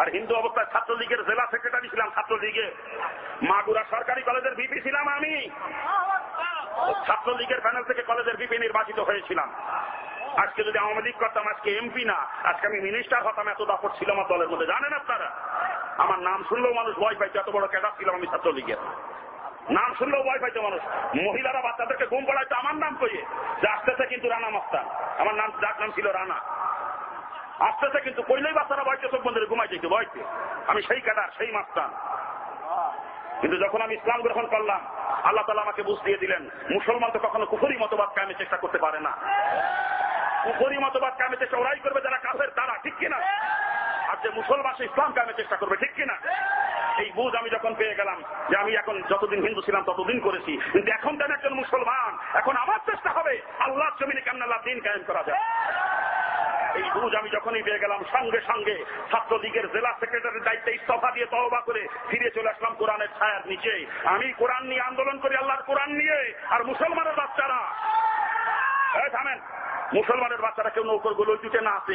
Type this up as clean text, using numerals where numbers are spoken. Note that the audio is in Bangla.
আর হিন্দু অবস্থায় ছাত্রলীগের জেলা সেক্রেটারি ছিলাম, ছাত্রলীগে মাগুরা সরকারি কলেজের ভিপি ছিলাম আমি। ছাত্রলীগের প্যানেল থেকে কলেজের ভিপি নির্বাচিত হয়েছিলাম। আজকে যদি আওয়ামী লীগ করতাম আজকে এমপি না, আজকে আমি মিনিস্টার হতাম। এত দাপট ছিল আমার দলের মধ্যে, জানেন আপনারা? আমার নাম শুনলেও মানুষ ভয় পাইতো, এত বড় ক্যাডার ছিলাম আমি ছাত্রলীগের। নাম শুনলেও ভয় পাইতো মানুষ। মহিলারা বাচ্চাদেরকে ঘুম পড়াইতো আমার নাম কইয়ে, যে আসতেছে কিন্তু রানা মাস্তান। আমার নাম, যার নাম ছিল রানা, আসতেছে কিন্তু কইলেই বাচ্চারা ভয়তে চোখ বন্ধ ঘুমাই যেত ভয়তে। আমি সেই ক্যাডার, সেই মাস্তান। কিন্তু যখন আমি ইসলাম গ্রহণ করলাম, আল্লাহ তাআলা আমাকে বুঝ দিয়ে দিলেন, মুসলমান তো কখনো কুফরি মতবাদ কায়েমের চেষ্টা করতে পারে না। কুফরি মতবাদ কায়েমের চেষ্টা ওরাই করবে যারা কাফের, তারা, ঠিক কিনা? আর যে মুসলমান সে ইসলাম কায়েমের চেষ্টা করবে, ঠিক কিনা? এই বুঝ আমি যখন পেয়ে গেলাম যে আমি এখন যতদিন হিন্দু ছিলাম ততদিন করেছি, কিন্তু এখন তো আমি একজন মুসলমান, এখন আমার চেষ্টা হবে আল্লাহর জমিনে কেমন আল্লাহর দ্বীন কায়েম করা যায়। এই বুঝ আমি যখনই পেয়ে গেলাম, সঙ্গে সঙ্গে ছাত্রলীগের জেলা সেক্রেটারির দায়িত্বে ইস্তফা দিয়ে তওবা করে ফিরে চলে আসলাম কোরআনের ছায়ার নিচে। আমি কোরআন নিয়ে আন্দোলন করি, আল্লাহর কোরআন নিয়ে। আর মুসলমানের বাচ্চারা, থামেন, মুসলমানের বাচ্চারা কেউ নৌকর গোল দিতে না আসে,